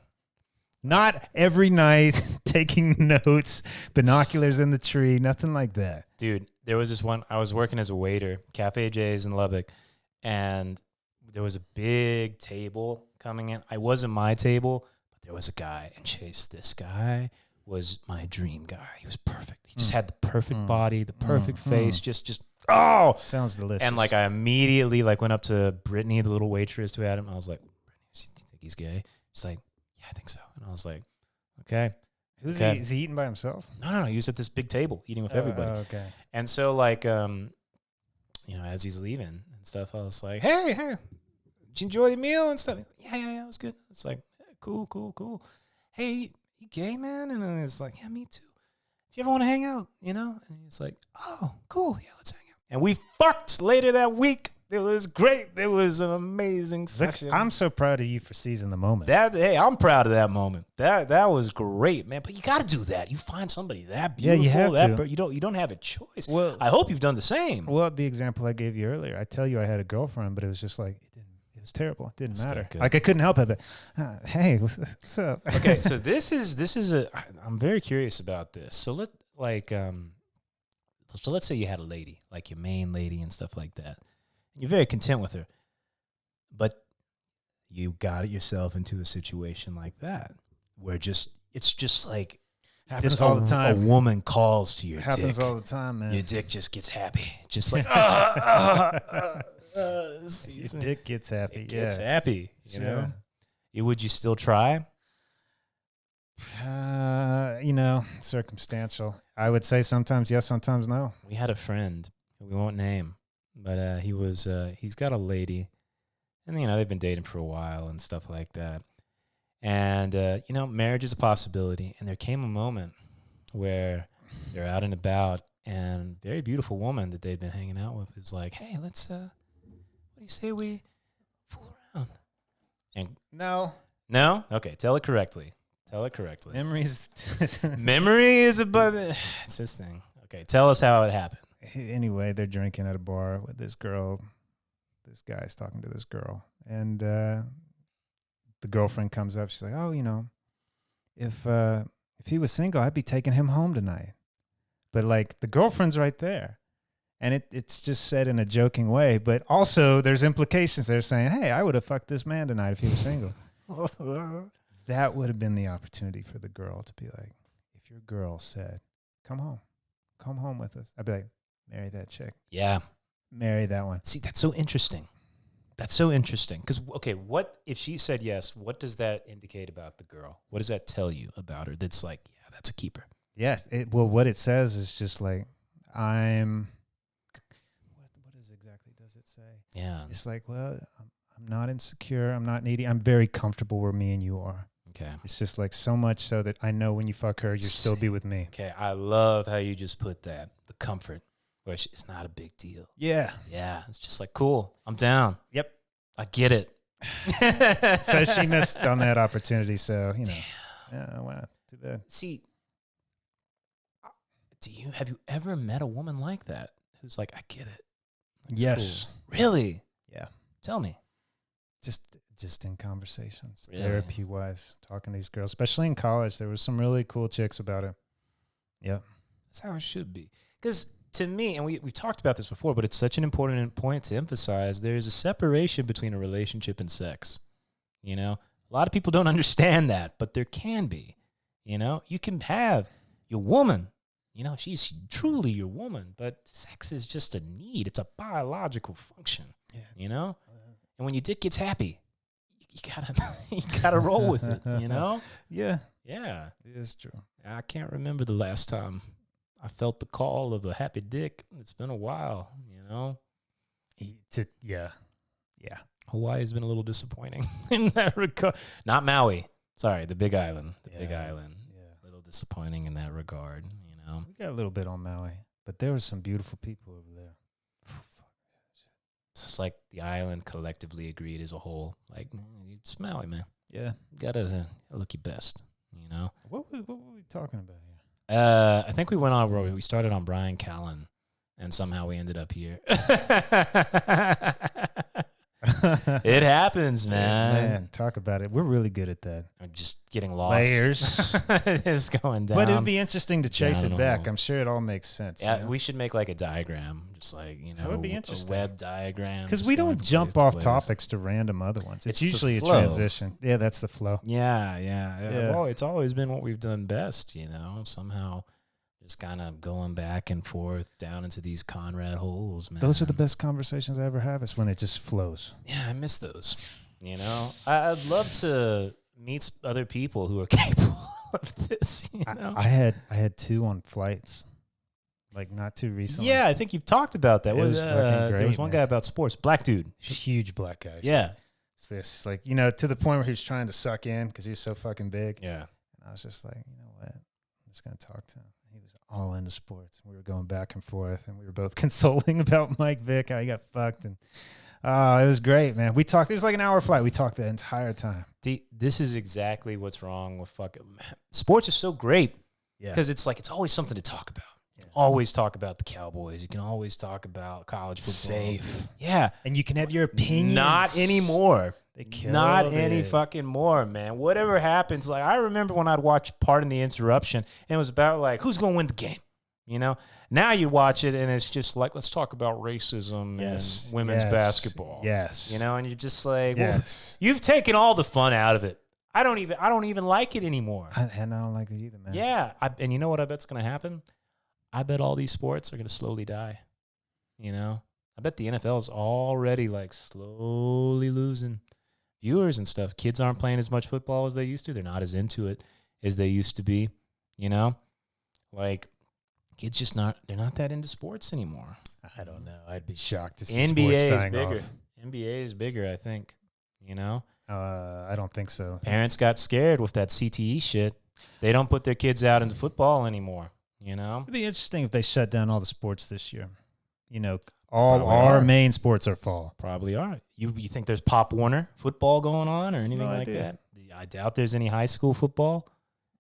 Not every night taking notes, binoculars in the tree, nothing like that.
Dude, there was this one. I was working as a waiter, Cafe J's in Lubbock, and there was a big table coming in. It wasn't my table, but there was a guy. And Chase, this guy was my dream guy. He was perfect. He just had the perfect body, the perfect face. Just oh,
sounds delicious.
And like I immediately like went up to Brittany, the little waitress who had him. I was like, Brittany, do you think he's gay? She's like, yeah, I think so. And I was like, okay.
Who's he? Is he eating by himself?
No. He was at this big table eating with everybody.
Okay.
And so like, as he's leaving and stuff, I was like, hey, did you enjoy the meal and stuff? Yeah, it was good. It's like, cool. Hey, you gay, man? And I was like, yeah, me too. Do you ever want to hang out? You know? And he's like, oh, cool. Yeah, let's hang out. And we fucked later that week. It was great. It was an amazing session.
I'm so proud of you for seizing the moment.
Hey, I'm proud of that moment. That was great, man. But you got to do that. You find somebody that beautiful.
Yeah, you have to.
You don't have a choice.
Well,
I hope you've done the same.
Well, the example I gave you earlier, I tell you I had a girlfriend, but it was just like it was terrible. It didn't matter. Like I couldn't help it. But hey, what's up?
Okay, so this is I'm very curious about this. So let's say you had a lady, like your main lady and stuff like that. You're very content with her, but you got yourself into a situation like that where it's just like
happens all the time.
A woman calls to your dick.
Happens all the time, man.
Your dick just gets happy, just like
your dick gets happy.
It gets happy. You know, would you still try?
Circumstantial. I would say sometimes yes, sometimes no.
We had a friend who we won't name. But he's got a lady, and they've been dating for a while and stuff like that. And marriage is a possibility. And there came a moment where they're out and about, and a very beautiful woman that they'd been hanging out with is like, "Hey, let's what do you say we fool around?" And
no,
okay, tell it correctly.
Memories.
Memory is it's this thing. Okay, tell us how it happened.
Anyway, they're drinking at a bar with this girl. This guy's talking to this girl. And the girlfriend comes up. She's like, oh, if he was single, I'd be taking him home tonight. But, like, the girlfriend's right there. And it's just said in a joking way. But also there's implications. They're saying, hey, I would have fucked this man tonight if he was single. That would have been the opportunity for the girl to be like, if your girl said, come home with us. I'd be like, marry that chick.
Yeah.
Marry that one.
See, that's so interesting. Because, okay, what if she said yes, what does that indicate about the girl? What does that tell you about her that's like, yeah, that's a keeper?
Yes. What it says is just like, what exactly does it say?
Yeah.
It's like, well, I'm not insecure. I'm not needy. I'm very comfortable where me and you are.
Okay.
It's just like so much so that I know when you fuck her, you'll still be with me.
Okay. I love how you just put that. The comfort. Where it's not a big deal.
Yeah.
Yeah. It's just like, cool. I'm down.
Yep.
I get it.
So she missed on that opportunity. So,
Damn.
Yeah, wow. Too bad.
See, have you ever met a woman like that who's like, I get it? That's
yes.
Cool. Really?
Yeah.
Tell me.
Just just in conversations,
Really?
therapy-wise, talking to these girls, especially in college. There was some really cool chicks about it. Yep.
That's how it should be. Because to me, and we've talked about this before, but it's such an important point to emphasize, there's a separation between a relationship and sex. You know? A lot of people don't understand that, but there can be. You know? You can have your woman. You know, she's truly your woman, but sex is just a need. It's a biological function.
Yeah.
You know? And when your dick gets happy, you gotta roll with it, you know?
Yeah.
Yeah.
It is true.
I can't remember the last time I felt the call of a happy dick. It's been a while, you know?
Yeah.
Hawaii's been a little disappointing in that regard. Not Maui. Sorry, the Big Island. Big Island.
Yeah.
A little disappointing in that regard, you know?
We got a little bit on Maui, but there were some beautiful people over there.
It's like the island collectively agreed as a whole. Like, it's Maui, man.
Yeah.
You gotta look your best, you know?
What were we talking about here?
I think we started on Bryan Callan, and somehow we ended up here. It happens, man.
Talk about it. We're really good at that.
I'm just getting lost.
Layers.
It's going down.
But it'd be interesting to chase
down
it
a
back.
hole.
I'm sure it all makes sense.
Yeah,
you know?
we should make like a diagram, just like, you know,
That would be
a
interesting.
web diagram.
Because
just
we
going
don't
from
jump
place to
off
place.
topics to random other ones. It's
It's the
usually a
flow.
transition. Yeah, that's the flow.
Yeah.
Yeah.
Well, it's always been what we've done best, you know, somehow just kind of going back and forth down into these Conrad holes, man.
Those are the best conversations I ever have. Is when it just flows.
Yeah, I miss those. You know, I'd love to meet other people who are capable of this. You know?
I had two on flights, like not too recently.
Yeah, I think you've talked about that.
It was fucking
There was
great,
one
man.
guy about sports, black dude.
Huge black guy.
Yeah,
It's this, like, to the point where he was trying to suck in because he was so fucking big.
yeah.
And I was just like, you know what? I'm just gonna talk to him. He was all into sports. We were going back and forth, and we were both consoling about Mike Vick, how he got fucked, and it was great, man. We talked. It was like an hour flight. We talked the entire time.
This is exactly what's wrong with fucking sports. Is so great
Yeah.
because it's always something to talk about.
Yeah.
Always talk about the Cowboys. You can always talk about college football.
Safe.
Yeah.
And you can have your opinions.
Not anymore.
They killed
Not any
it.
fucking more, man. Whatever happens, like I remember when I'd watch Pardon the Interruption, and it was about like who's going to win the game. You know, now you watch it and it's just like, let's talk about racism and women's basketball.
Yes.
You know, and you're just like,
Yes.
well, you've taken all the fun out of it. I don't even like it anymore.
And I don't like it either, man.
Yeah. And you know what I bet's going to happen? I bet all these sports are going to slowly die. You know, I bet the NFL is already like slowly losing viewers and stuff. Kids aren't playing as much football as they used to. They're not as into it as they used to be, you know, like kids they're not that into sports anymore.
I don't know. I'd be shocked to see
NBA
sports
is
dying
bigger.
off.
NBA is bigger, I think, you know.
I don't think so.
Parents got scared with that CTE shit. They don't put their kids out into football anymore, you know.
It'd be interesting if they shut down all the sports this year. You know, all
Probably
our
are.
main sports are fall.
Probably are. You think there's Pop Warner football going on or anything
No
like
idea.
that? I doubt there's any high school football,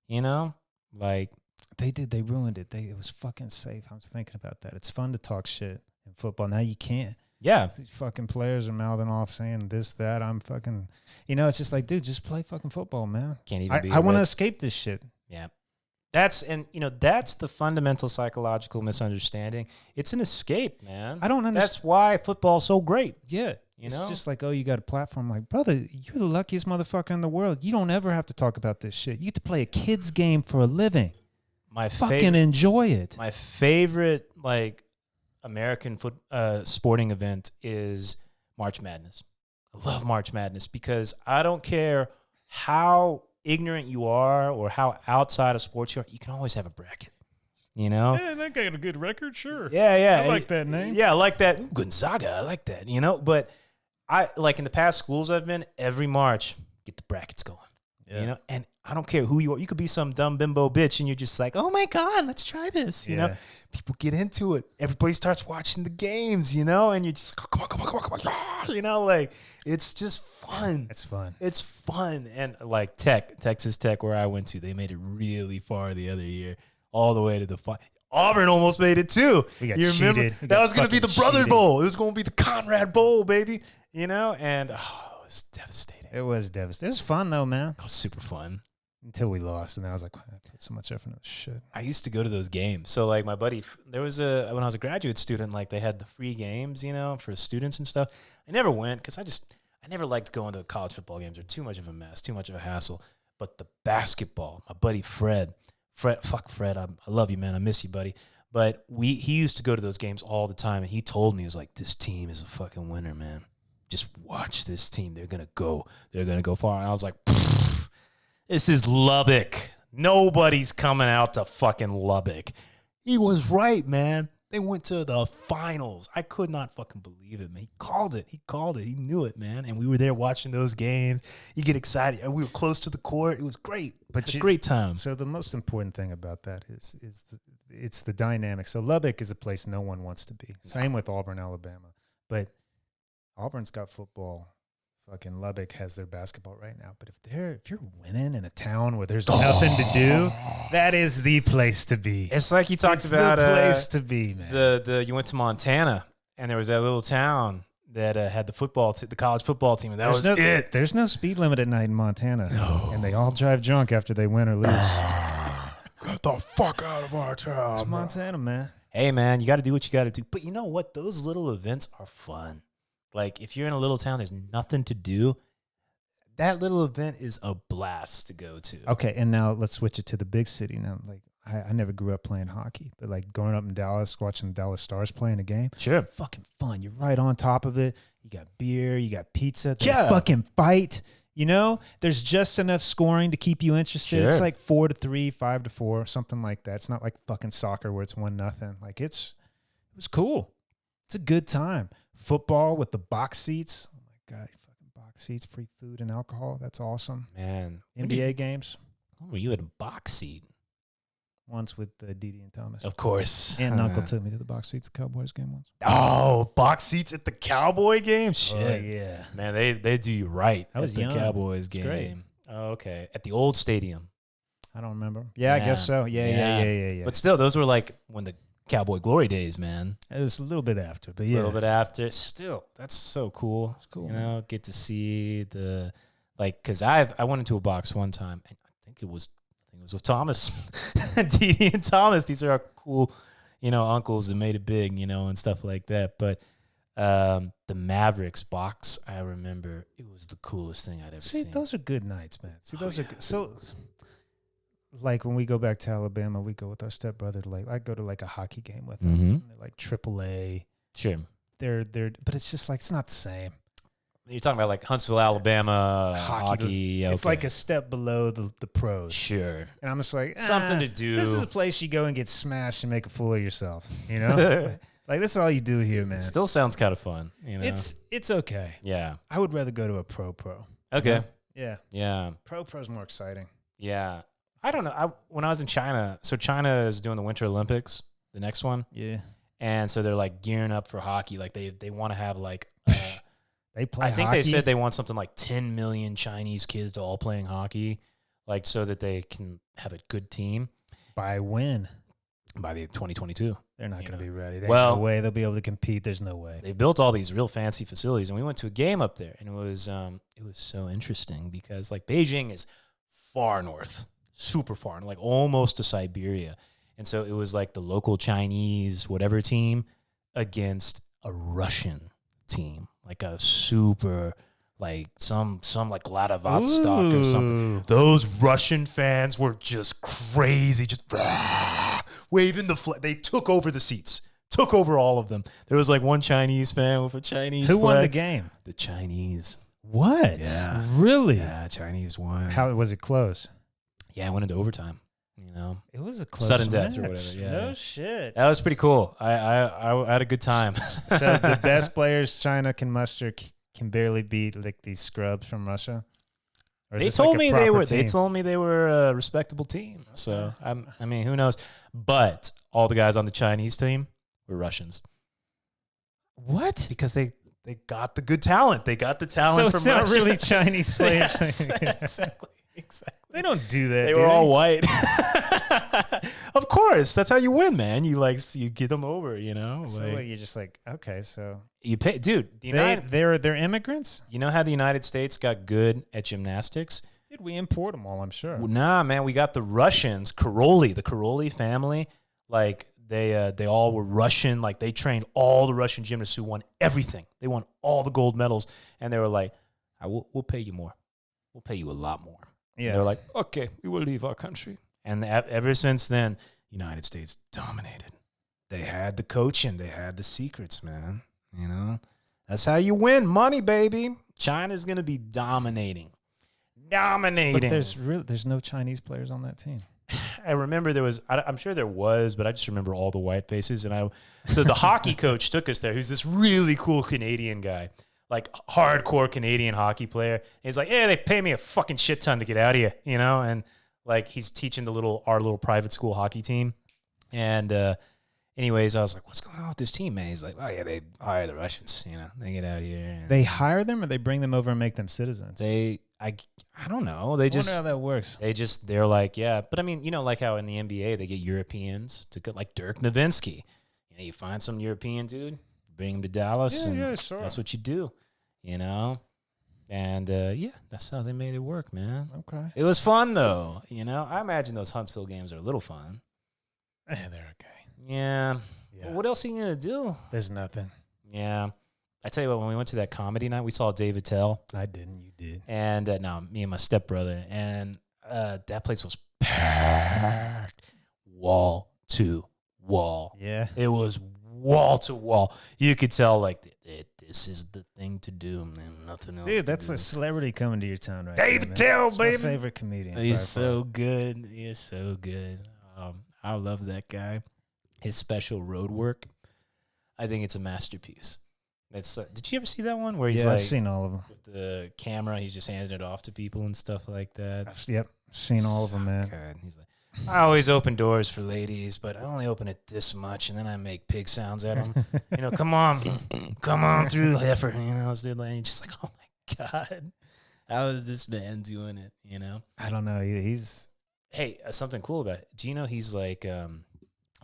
you know? Like,
They did. They ruined it. It was fucking safe. I was thinking about that. It's fun to talk shit in football. Now you can't.
yeah.
These fucking players are mouthing off saying this, that. I'm fucking, it's just like, dude, just play fucking football, man.
Can't even be
I want to
red-
escape this shit.
Yeah. That's the fundamental psychological misunderstanding. It's an escape, man.
I don't understand.
That's why football's so great.
Yeah.
You
It's
know?
just like, oh, you got a platform. Like, brother, you're the luckiest motherfucker in the world. You don't ever have to talk about this shit. You get to play a kid's game for a living.
My
Fucking enjoy it.
My favorite like American sporting event is March Madness. I love March Madness because I don't care how ignorant you are or how outside of sports you are, you can always have a bracket. You know?
Yeah, that guy got a good record, sure.
Yeah.
I like that name.
Yeah, I like that. Ooh, Gonzaga, I like that, you know? But I like in the past schools I've been, every March, get the brackets going. You know? And I don't care who you are. You could be some dumb bimbo bitch and you're just like, oh my God, let's try this. You know? People get into it. Everybody starts watching the games, you know? And you're just like, oh, come on. Yeah! You know, like it's just fun.
It's fun.
It's fun. And like Texas Tech, where I went to, they made it really far the other year, all the way to the final. Auburn almost made it too.
We got
You remember?
cheated. We
That
got
was going to be the
fucking
Brother
cheated.
Bowl. It was going to be the Conrad Bowl, baby. You know? And it was devastating.
It was devastating. It was fun though, man.
It was super fun.
Until we lost, and then I was like, I put so much effort into this shit.
I used to go to those games. So like my buddy, when I was a graduate student, like they had the free games, you know, for students and stuff. I never went because I never liked going to college football games. They're too much of a mess, too much of a hassle. But the basketball, my buddy Fred, fuck Fred, I love you, man. I miss you, buddy. But he used to go to those games all the time, and he told me, he was like, this team is a fucking winner, man. Just watch this team. They're gonna go far. And I was like, this is Lubbock. Nobody's coming out to fucking Lubbock. He was right, man. They went to the finals. I could not fucking believe it, man. He called it. He knew it, man. And we were there watching those games. You get excited. And we were close to the court. It was great. But a great time.
So the most important thing about that is it's the dynamic. So Lubbock is a place no one wants to be. Same with Auburn, Alabama. But Auburn's got football. Fucking Lubbock has their basketball right now. But if you're winning in a town where there's nothing to do, that is the place to be.
It's like you talked about
the place to be, man.
You went to Montana and there was that little town that had the college football team, and that was it.
There's no speed limit at night in Montana. No. And they all drive drunk after they win or lose.
Get the fuck out of our town.
It's Montana, man.
Hey, man, you got to do what you got to do. But you know what? Those little events are fun. Like, if you're in a little town, there's nothing to do. That little event is a blast to go to.
Okay, and now let's switch it to the big city. Now, like, I never grew up playing hockey, but like growing up in Dallas, watching the Dallas Stars playing a game.
Sure.
Fucking fun. You're right on top of it. You got beer, you got pizza. Yeah. Fucking fight. You know, there's just enough scoring to keep you interested. Sure. It's like 4-3, 5-4, something like that. It's not like fucking soccer where it's 1-0. Like, it was cool. It's a good time. Football with the box seats. Oh my God, fucking box seats, free food and alcohol. That's awesome.
Man.
NBA games.
When were you at a box seat?
Once with Didi and Thomas.
Of course.
And Uncle took me to the box seats at the Cowboys game once.
Oh, box seats at the Cowboy game? Shit.
Oh, yeah.
Man, they do you right
I was
at
young.
the Cowboys game.
Great.
Oh, okay. At the old stadium.
I don't remember. Yeah, I guess so. Yeah.
But still, those were like when the Cowboy glory days, man.
It was a little bit after, but yeah.
A little bit after. Still, that's so cool.
It's cool.
You know, get to see because I went into a box one time, and I think it was with Thomas, Didi and Thomas. These are our cool, uncles that made it big, and stuff like that. But the Mavericks box, I remember it was the coolest thing I'd ever seen.
See, those are good nights, man. See, those are good. So, like when we go back to Alabama, we go with our stepbrother. I go to like a hockey game with them.
Mm-hmm.
They're like AAA.
Sure.
But it's just like it's not the same.
You're talking about like Huntsville, Alabama hockey.
It's like a step below the pros.
Sure.
And I'm just like,
something to do.
This is a place you go and get smashed and make a fool of yourself. You know, like this is all you do here, man.
It still sounds kind of fun.
It's okay.
Yeah.
I would rather go to a pro.
Okay.
You know?
Yeah.
Pro's more exciting.
Yeah. I don't know. When I was in China, so China is doing the Winter Olympics, the next one.
Yeah.
And so they're like gearing up for hockey. Like they want to have like
they play.
I think
hockey?
they said they want something like 10 million Chinese kids all playing hockey, like so that they can have a good team.
By when?
By the 2022.
They're not going to be ready. There's
no
way they'll be able to compete. There's no way.
They built all these real fancy facilities, and we went to a game up there, and it was so interesting because like Beijing is far north, super far, like almost to Siberia, and so it was like the local Chinese whatever team against a Russian team, like a super like some like Vladivostok or something. Those Russian fans were just crazy, just waving the flag. They took over the seats, took over all of them. There was like one Chinese fan with a Chinese
Who
flag.
won the game?
The Chinese.
What?
Yeah.
Really?
Yeah, Chinhad won.
How was it close?
Yeah, it went into overtime.
It was a close
sudden death
match.
or whatever. Yeah.
No shit.
That was pretty cool. I had a good time.
So the best players China can muster can barely beat like these scrubs from Russia.
They told me they were a respectable team. So I mean, who knows? But all the guys on the Chinese team were Russians.
What?
Because they got the good talent. They got the talent.
So it's not really Chinese players.
Yes, exactly.
They don't do that.
They were all white. Of course. That's how you win, man. You get them over, you know?
So you're just like, okay, so
you pay, dude.
They're immigrants.
You know how the United States got good at gymnastics?
Dude, we import them all, I'm sure.
Well, nah, man. We got the Russians, the Karolyi family. Like they all were Russian. Like they trained all the Russian gymnasts who won everything. They won all the gold medals, and they were like, we'll pay you more. We'll pay you a lot more. Yeah. They're like, okay, we will leave our country. And ever since then, United States dominated. They had the coaching. They had the secrets, man. You know, that's how you win money, baby. China's going to be dominating. But
there's no Chinese players on that team.
I remember there was, I'm sure there was, but I just remember all the white faces. So the hockey coach took us there, who's this really cool Canadian guy. Like hardcore Canadian hockey player. And he's like, yeah, they pay me a fucking shit ton to get out of here, you know? And like he's teaching our little private school hockey team. And anyways, I was like, what's going on with this team, man? He's like, oh yeah, they hire the Russians, you know, they get out of here.
They hire them or they bring them over and make them citizens?
I don't know. They just,
I wonder how that works.
They're like, yeah. But I mean, you know, like how in the NBA they get Europeans to go, like Dirk Nowitzki. You know, you find some European dude, bring him to Dallas.
Yeah, sure.
That's what you do. You know, and that's how they made it work, man.
Okay,
it was fun though. You know, I imagine those Huntsville games are a little fun.
Yeah, they're okay.
Yeah. Well, what else are you gonna do?
There's nothing.
Yeah, I tell you what. When we went to that comedy night, we saw Dave Attell.
I didn't. You did.
And no, me and my stepbrother, and that place was packed, wall to wall.
Yeah,
it was wall to wall. You could tell like this is the thing to do, man. Nothing else.
Dude, that's a celebrity coming to your town right
Dave Attell, baby.
My favorite comedian.
He's so good. He's so good. I love that guy. His special Road Work, I think it's a masterpiece. It's did you ever see that one where he's
I've seen all of them.
With the camera, he's just handing it off to people and stuff like that.
I've seen all of them, man.
God. He's like, I always open doors for ladies, but I only open it this much, and then I make pig sounds at them. You know, come on through, heifer. You know, it's like, just like, oh my God, how is this man doing it? You know,
I don't know. He's
something cool about it. Do you know he's like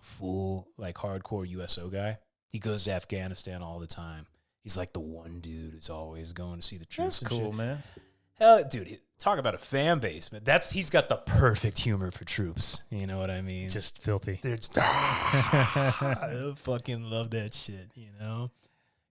full like hardcore USO guy? He goes to Afghanistan all the time. He's like the one dude who's always going to see the troops.
That's cool, man.
Hell, dude, talk about a fan base, man. He's got the perfect humor for troops. You know what I mean?
Just filthy.
I fucking love that shit, you know?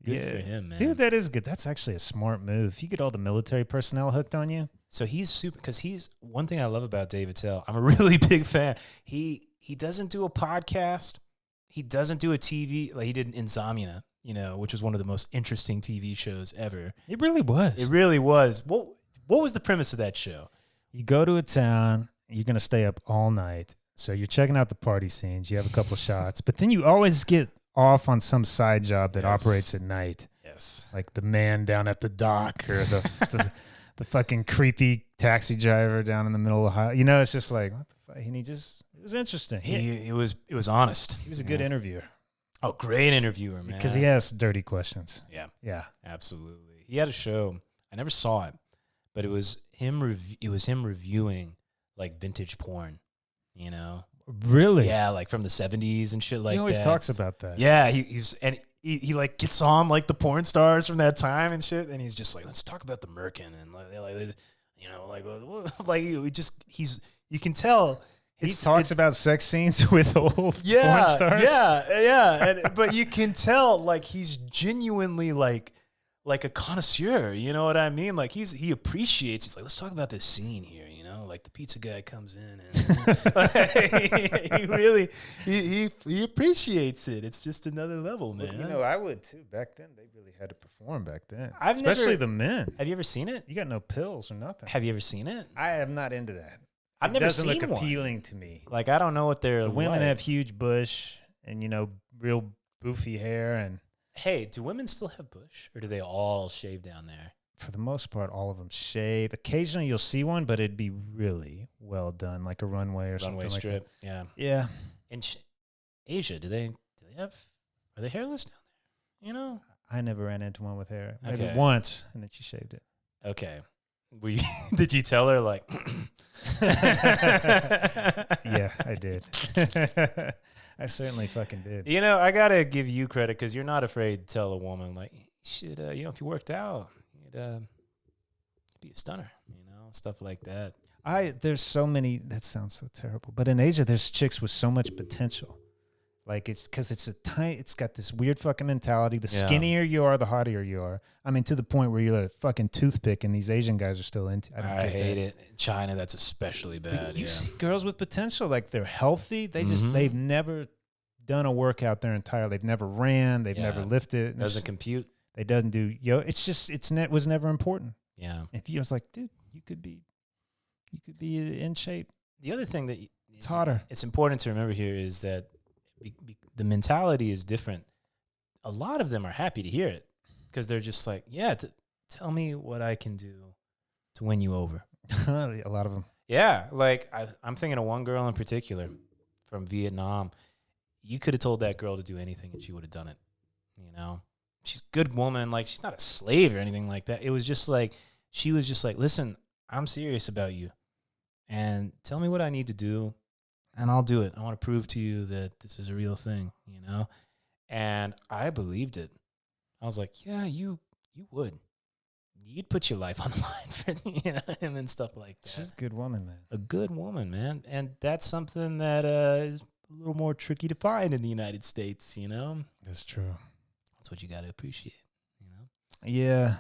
Good for him, man.
Dude, that is good. That's actually a smart move. You get all the military personnel hooked on you.
So he's super, because he's, one thing I love about Dave Attell, I'm a really big fan. He doesn't do a podcast. He doesn't do a TV, like he did Insomnia, you know, which was one of the most interesting TV shows ever.
It really was.
It really was. What was the premise of that show?
You go to a town, you're going to stay up all night. So you're checking out the party scenes. You have a couple of shots, but then you always get off on some side job that operates at night.
Yes.
Like the man down at the dock or the fucking creepy taxi driver down in the middle of the highway. You know, it's just like, what the fuck? And it was interesting.
It was honest.
He was a good interviewer.
Oh, great interviewer, man.
Because he asked dirty questions.
Yeah.
Yeah.
Absolutely. He had a show. I never saw it, but it was him reviewing like vintage porn, you know?
Really?
Yeah, like from the 70s and shit like that.
He always talks about that.
Yeah, he like gets on like the porn stars from that time and shit, and he's just like, let's talk about the Merkin and like you know, like you can tell
he talks about sex scenes with old porn stars.
Yeah, but you can tell like he's genuinely like a connoisseur, you know what I mean? Like he appreciates. He's like, let's talk about this scene here, you know? Like the pizza guy comes in and he really appreciates it. It's just another level, man.
Well, you know, I would too. Back then, they really had to perform back then. Especially the men.
Have you ever seen it?
You got no pills or nothing.
Have you ever seen it?
I am not into that.
I've never seen one.
It doesn't look appealing to me.
Like I don't know what they're.
The women have huge bush and real boofy hair and.
Hey, do women still have bush, or do they all shave down there?
For the most part, all of them shave. Occasionally, you'll see one, but it'd be really well done, like a runway or something
strip.
like that.
Yeah,
yeah.
In Asia, do they have? Are they hairless down there? You know,
I never ran into one with hair.
Okay.
Maybe once, and then she shaved it.
Okay, Did you tell her like?
Yeah, I did. I certainly fucking did.
You know, I gotta give you credit because you're not afraid to tell a woman like, you should, you know, if you worked out, you'd be a stunner. You know, stuff like that.
There's so many. That sounds so terrible, but in Asia, there's chicks with so much potential. Like it's because it's got this weird fucking mentality. The skinnier you are, the hotter you are. I mean, to the point where you're a fucking toothpick, and these Asian guys are still into.
I hate it. In China, that's especially bad.
You see girls with potential, like they're healthy. They've never done a workout their entire. They've never ran. They've never lifted.
Doesn't compute.
They doesn't do It's just was never important.
Yeah.
If you was like, dude, you could be in shape.
The other thing that
it's hotter.
It's important to remember here is that the mentality is different. A lot of them are happy to hear it because they're just like, yeah, tell me what I can do to win you over.
A lot of them.
Yeah, like I'm thinking of one girl in particular from Vietnam. You could have told that girl to do anything and she would have done it. You know, she's a good woman. Like she's not a slave or anything like that. It was just like, she was just like, listen, I'm serious about you and tell me what I need to do and I'll do it. I want to prove to you that this is a real thing, you know? And I believed it. I was like, yeah, you would. You'd put your life on the line for him and stuff like that.
She's a good woman, man.
A good woman, man. And that's something that is a little more tricky to find in the United States, you know?
That's true.
That's what you got to appreciate, you know?
Yeah.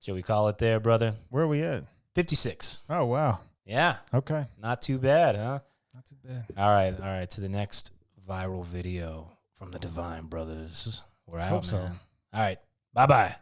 Shall we call it there, brother?
Where are we at?
56.
Oh, wow.
Yeah.
Okay.
Not too bad, huh?
Not too bad.
All right. To the next viral video from the Divine Brothers. We're out, man. So. All right. Bye-bye.